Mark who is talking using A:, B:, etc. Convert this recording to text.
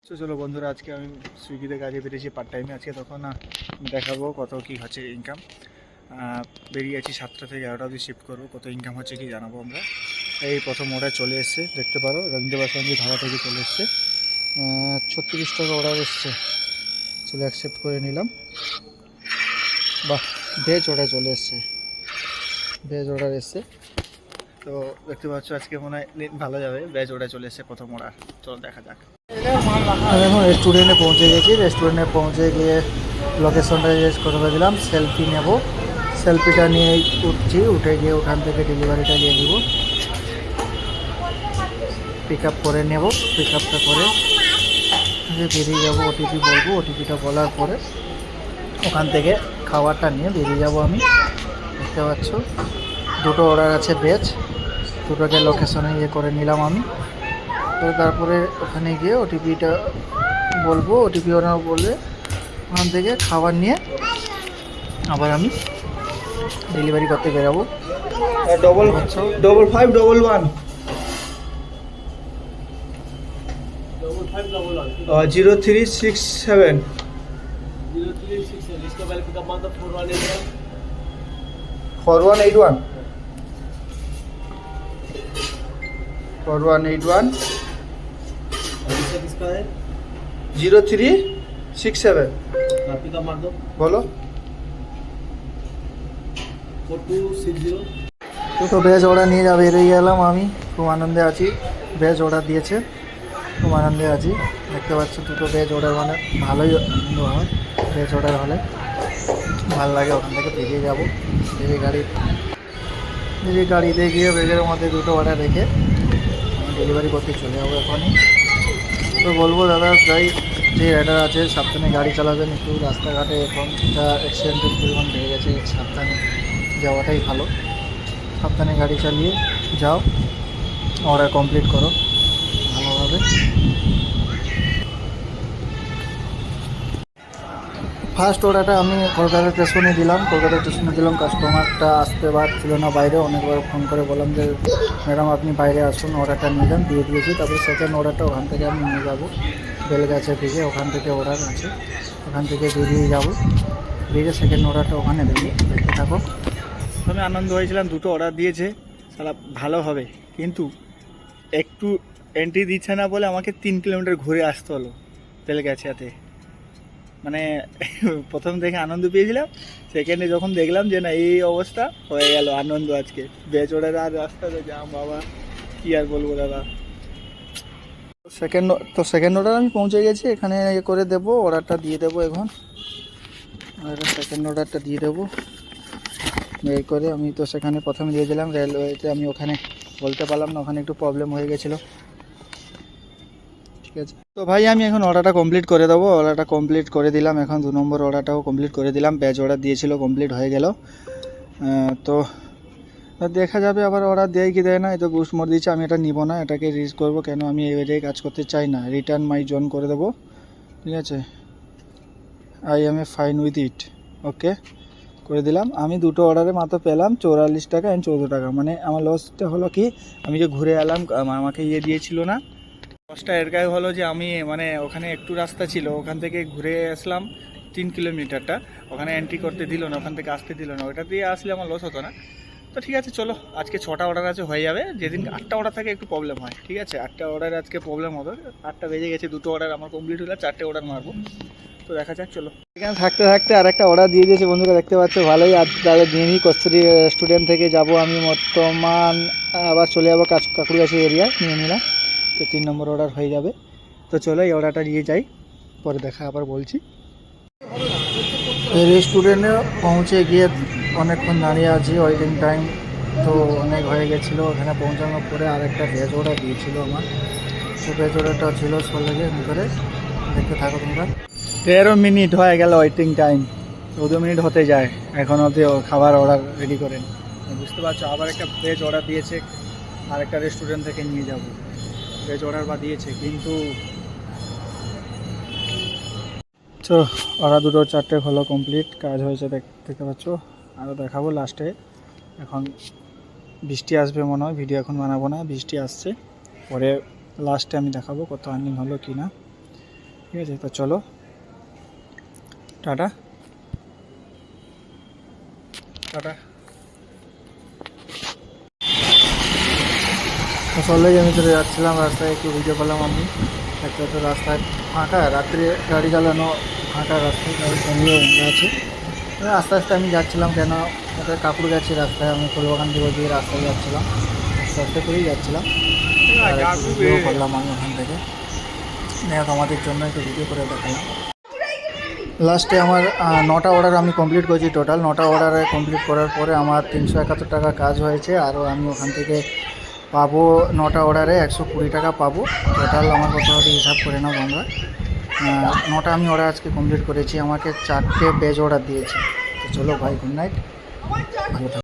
A: তো চলো বন্ধুরা, আজকে আমি সুইগিতে কাজে বেরিয়েছি পার্ট টাইমে। আজকে তখন দেখাবো কত কি হচ্ছে ইনকাম। বেরিয়ে আছি 7টা থেকে 11টা অবধি শিফট করবো, কত ইনকাম হচ্ছে কি জানাবো আমরা। এই প্রথম অর্ডার চলে এসছে, দেখতে পারো রঙ্গদেবাসী ধাবা থেকে চলে এসছে। 36 টাকা অর্ডার এসছে, চলে অ্যাকসেপ্ট করে নিলাম। বাহ, ভেজ অর্ডার চলে এসছে, ভেজ অর্ডার এসছে। তো দেখতে পাচ্ছ আজকে মনে হয় ভালো যাবে। ভেজ অর্ডার চলে এসছে প্রথম অর্ডার, চলো দেখা যাক। আমি এখন রেস্টুরেন্টে পৌঁছে গেছি। রেস্টুরেন্টে পৌঁছে গিয়ে লোকেশনটা জিজ্ঞেস করে দিলাম, সেলফি নেব। সেলফিটা নিয়ে উঠছি, উঠে গিয়ে ওখান থেকে ডেলিভারিটা নিয়ে দিব, পিক আপ করে নেব। পিক আপটা করে বেরিয়ে যাবো, ওটিপি বলবো। ওটিপিটা বলার পরে ওখান থেকে খাবারটা নিয়ে বেরিয়ে যাব আমি। দেখতে পাচ্ছ দুটো অর্ডার আছে ভেজ, দুটোকে লোকেশনে ইয়ে করে নিলাম আমি। তো তারপরে ওখানে গিয়ে ওটিপিটা বলবো, ওটিপি ওরা বলে ওখান থেকে খাবার নিয়ে আবার আমি ডেলিভারি করতে বেরাবো। 5511 0367 4181 4181 0367। बोलो। 4260। তো ভেজ অর্ডার নিয়ে যাবে বেরিয়ে গেলাম আমি। খুব আনন্দে আছি, ভেজ অর্ডার দিয়েছে, খুব আনন্দে আছি। দেখতে পাচ্ছ দুটো ভেজ অর্ডার, মানে ভালোই আনন্দ হয় ভেজ অর্ডার হলে, ভালো লাগে। ওখান থেকে বেরিয়ে যাবো, গাড়িতে গিয়ে ভেজের মধ্যে দুটো অর্ডার রেখে ডেলিভারি করতে চলে যাবো এখনই। তো বলবো দাদা, যাই যে রাইডার আছে সাবধানে গাড়ি চালাবেন। একটু রাস্তাঘাটে এখন যা অ্যাক্সিডেন্টের পরিমাণ বেড়ে গেছে, সাবধানে যাওয়াটাই ভালো। সাবধানে গাড়ি চালিয়ে যাও, অর্ডার কমপ্লিট করো ভালোভাবে। ফার্স্ট অর্ডারটা আমি কলকাতা স্টেশনে দিলাম। কাস্টমারটা আসতে পারছিল না বাইরে, অনেকবার ফোন করে বললাম যে ম্যাডাম আপনি বাইরে আসুন, অর্ডারটা নিয়ে যান, দিয়ে দিয়েছি। তারপরে সেকেন্ড অর্ডারটা ওখান থেকে আমি নিয়ে যাবো বেলগাছের দিকে, ওখান থেকে অর্ডার আছে, ওখান থেকে বেরিয়ে যাবো। বেরিয়ে সেকেন্ড অর্ডারটা ওখানে দেবো, দেখতে থাকো। আমি আনন্দ হয়েছিলাম, দুটো অর্ডার দিয়েছে, সারা ভালো হবে, কিন্তু একটু এন্ট্রি দিচ্ছে না বলে আমাকে 3 কিলোমিটার ঘুরে আসতে হলো বেলগাছিয়াতে। মানে প্রথম দেখে আনন্দ পেয়েছিলাম, সেকেন্ডে যখন দেখলাম যে না এই অবস্থা হয়ে গেল আনন্দ আজকে। ভেজ অর্ডার আর রাস্তাতে যাম বাবা, কি আর বলবো দাদা। সেকেন্ড অর্ডার আমি পৌঁছে গেছি, এখানে ইয়ে করে দেবো, অর্ডারটা দিয়ে দেবো এখন। সেকেন্ড অর্ডারটা দিয়ে দেবো এই করে। আমি তো সেখানে প্রথমে দিয়ে দিলাম রেলওয়েতে, আমি ওখানে বলতে পারলাম না, ওখানে একটু প্রবলেম হয়ে গেছিলো। ঠিক আছে, তো ভাই আমি এখন অর্ডারটা কমপ্লিট করে দেবো। অর্ডারটা কমপ্লিট করে দিলাম, এখন 2 নম্বর অর্ডারটাও কমপ্লিট করে দিলাম। ভেজ অর্ডার দিয়েছিল, কমপ্লিট হয়ে গেল। তো দেখা যাবে আবার অর্ডার দেয় কি দেয় না। এটা বুস্ট মোড দিচ্ছে, আমি এটা নিব না, এটাকে রিস্ক করবো কেন, আমি এই এরিয়ায় কাজ করতে চাই না। রিটার্ন মাই জোন করে দেবো, ঠিক আছে। I am a fine with it, okay করে দিলাম। আমি দুটো অর্ডারে মাত্র পেলাম 44 টাকা অ্যান্ড 14 টাকা। মানে আমার লসটা হলো কি, আমি যে ঘুরে এলাম, আমাকে ইয়ে দিয়েছিল না। লসটা এর গায়ে হলো যে আমি মানে ওখানে একটু রাস্তা ছিল, ওখান থেকে ঘুরে আসলাম 3 কিলোমিটারটা, ওখানে এন্ট্রি করতে দিল না, ওখান থেকে আসতে দিল না। ওটা দিয়ে আসলে আমার লস হতো না। তো ঠিক আছে চলো, আজকে 6টা অর্ডার আছে, হয়ে যাবে। যেদিন 8টা অর্ডার থাকে একটু প্রবলেম হয়, ঠিক আছে। 8টা অর্ডারে আজকে প্রবলেম হবে। 8টা বেজে গেছে, দুটো অর্ডার আমার কমপ্লিট হলে 4টে অর্ডার মারবো। তো দেখা যাক, চলো। এখানে থাকতে থাকতে আর একটা অর্ডার দিয়ে দিয়েছে বন্ধুরা, দেখতে পাচ্ছ ভালোই। আর তাহলে নিয়ে নিই, কস্তুরী রেস্টুরেন্ট থেকে যাব আমি বর্তমান, আবার চলে যাবো কাকুড়িয়াছি এরিয়া, নিয়ে নিলাম। তো 3 নম্বর অর্ডার হয়ে যাবে। তো চলো এই অর্ডারটা নিয়ে যাই, পরে দেখা আবার বলছি। রেস্টুরেন্টে পৌঁছে গিয়ে অনেকক্ষণ দাঁড়িয়ে আছি, ওয়েটিং টাইম তো অনেক হয়ে গেছিলো। ওখানে পৌঁছানোর পরে আরেকটা ভেজ অর্ডার দিয়েছিল আমার, তো ভেজ অর্ডারটা ছিল 16 ভিতরে। দেখতে থাকো তোমরা। 13 মিনিট হয়ে গেল ওয়েটিং টাইম, 14 মিনিট হতে যায়, এখন অবধি খাবার অর্ডার রেডি করেন। বুঝতে পারছো, আবার একটা ভেজ অর্ডার দিয়েছে, আর একটা রেস্টুরেন্ট থেকে নিয়ে যাব। ভেজ অর্ডার বা দিয়েছে, কিন্তু তো ওরা দুটো 4টে হলো কমপ্লিট, কাজ হয়েছে দেখতে পাচ্ছ। আরও দেখাবো লাস্টে। এখন বৃষ্টি আসবে মনে হয়, ভিডিও এখন বানাবো না, বৃষ্টি আসছে, পরে লাস্টে আমি দেখাবো কত আর্নিং হলো কি না। ঠিক আছে, তো চলো টাটা টাটা। তো সল্লেজ আমি চলে যাচ্ছিলাম, রাস্তায় একটু ভিডিও করলাম আমি। একটা তো রাস্তায় ফাঁকা, রাত্রে গাড়ি চালানো, ফাঁকা রাস্তায় গাড়ি চালিয়ে আছে। তো আস্তে আস্তে আমি যাচ্ছিলাম, কেন একটা কাকুর গেছে রাস্তায়, আমি ফুলবাগান দিয়ে রাস্তায় যাচ্ছিলাম, আস্তে আস্তে করেই যাচ্ছিলাম। আর একটু ভিডিও করলাম আমি ওখান থেকে, তোমাদের জন্য একটু ভিডিও করে দেখালাম। লাস্টে আমার 9টা অর্ডার আমি কমপ্লিট করেছি, টোটাল 9টা অর্ডারে কমপ্লিট করার পরে আমার 371 টাকা কাজ হয়েছে। আরও আমি ওখান থেকে পাবো 9টা অর্ডারে 120 টাকা পাবো। টোটাল আমার কত হবে হিসাব করে নাও তোমরা। 9টা আমি অর্ডার আজকে কমপ্লিট করেছি, আমাকে 4টে পেজ অর্ডার দিয়েছে। তো চলো ভাই, গুড নাইট, ভালো থাকো।